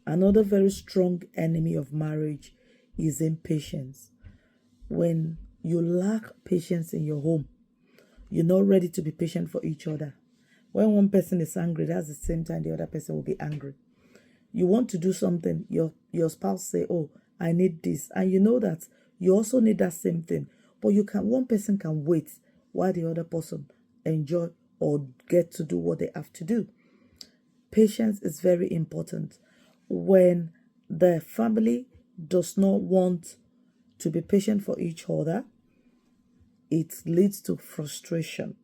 Another very strong enemy of marriage is impatience. When you lack patience in your home, you're not ready to be patient for each other. When one person is angry, that's the same time the other person will be angry. You want to do something, your spouse say, "Oh, I need this," and you know that you also need that same thing. But one person can wait while the other person enjoy or get to do what they have to do. Patience is very important. When the family does not want to be patient for each other, it leads to frustration.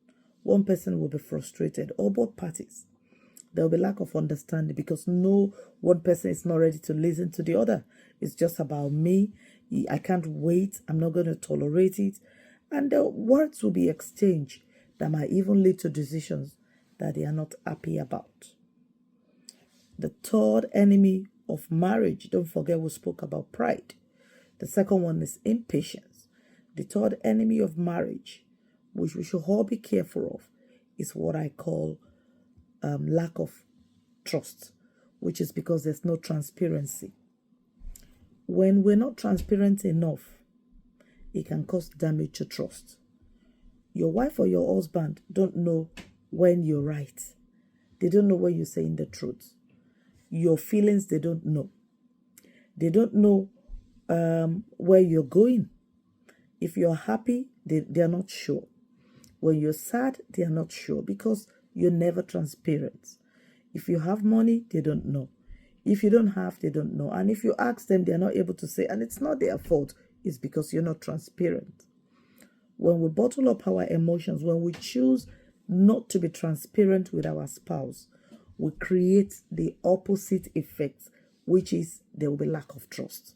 One person will be frustrated, or both parties. There will be lack of understanding because no one person is not ready to listen to the other. It's just about me. I can't wait. I'm not going to tolerate it. And the words will be exchanged that might even lead to decisions that they are not happy about. The third enemy of marriage, don't forget we spoke about pride. The second one is impatience. The third enemy of marriage, which we should all be careful of, is what I call lack of trust, which is because there's no transparency. When we're not transparent enough, it can cause damage to trust. Your wife or your husband don't know when you're right. They don't know when you're saying the truth. Your feelings, they don't know. They don't know where you're going. If you're happy, they're not sure. When you're sad, they're not sure because you're never transparent. If you have money, they don't know. If you don't have, they don't know. And if you ask them, they're not able to say, and it's not their fault, it's because you're not transparent. When we bottle up our emotions, when we choose not to be transparent with our spouse, we create the opposite effect, which is there will be lack of trust.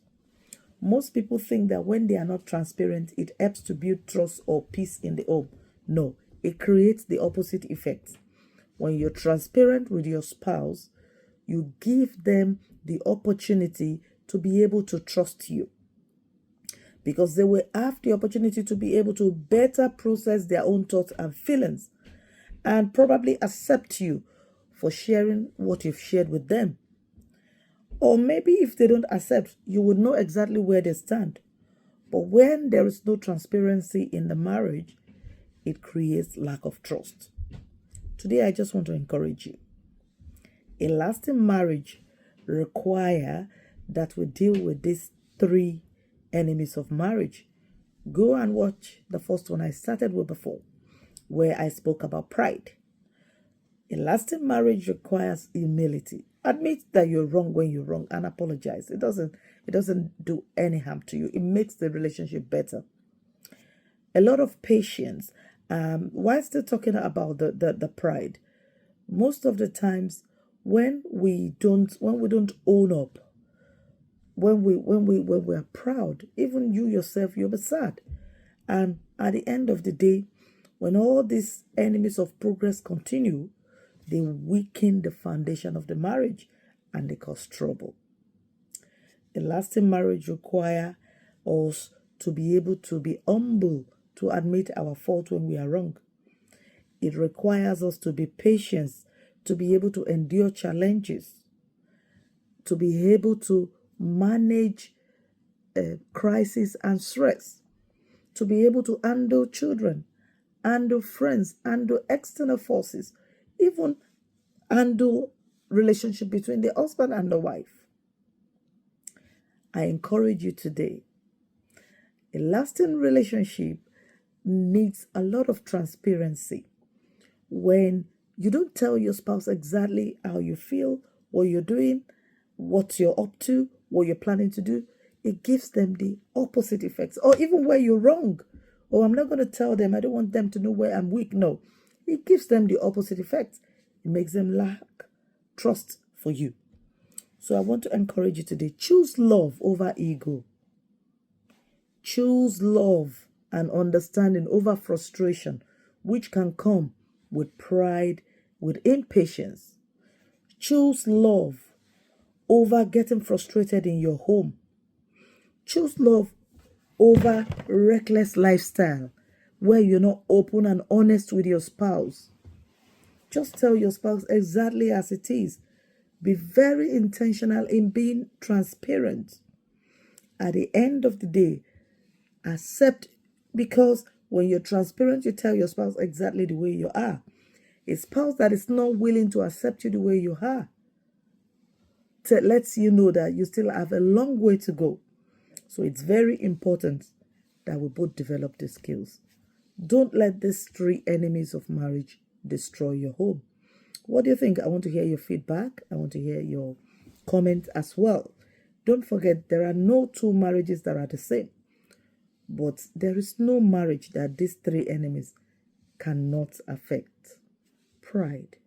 Most people think that when they are not transparent, it helps to build trust or peace in the home. No, it creates the opposite effect. When you're transparent with your spouse, you give them the opportunity to be able to trust you, because they will have the opportunity to be able to better process their own thoughts and feelings and probably accept you for sharing what you've shared with them. Or maybe if they don't accept, you would know exactly where they stand. But when there is no transparency in the marriage, it creates lack of trust. Today, I just want to encourage you. A lasting marriage requires that we deal with these three enemies of marriage. Go and watch the first one I started with before, where I spoke about pride. A lasting marriage requires humility. Admit that you're wrong when you're wrong and apologize. It doesn't do any harm to you. It makes the relationship better. A lot of patience. While still talking about the pride, most of the times when we don't own up, when we are proud, even you yourself, you'll be sad. And at the end of the day, when all these enemies of progress continue, they weaken the foundation of the marriage and they cause trouble. A lasting marriage requires us to be able to be humble, to admit our fault when we are wrong. It requires us to be patient, to be able to endure challenges, to be able to manage crisis and stress, to be able to handle children, handle friends, handle external forces, even handle relationship between the husband and the wife. I encourage you today. A lasting relationship needs a lot of transparency. When you don't tell your spouse exactly how you feel, what you're doing, what you're up to, what you're planning to do, it gives them the opposite effects. Or even where you're wrong. Oh, I'm not going to tell them. I don't want them to know where I'm weak. No, it gives them the opposite effects. It makes them lack trust for you. So I want to encourage you today. Choose love over ego. Choose love and understanding over frustration, which can come with pride, with impatience. Choose love over getting frustrated in your home. Choose love over reckless lifestyle, where you're not open and honest with your spouse. Just tell your spouse exactly as it is. Be very intentional in being transparent. At the end of the day, accept, because when you're transparent, you tell your spouse exactly the way you are. A spouse that is not willing to accept you the way you are lets you know that you still have a long way to go. So it's very important that we both develop the skills. Don't let these 3 enemies of marriage destroy your home. What do you think? I want to hear your feedback. I want to hear your comment as well. Don't forget, there are no 2 marriages that are the same. But there is no marriage that these 3 enemies cannot affect. Pride,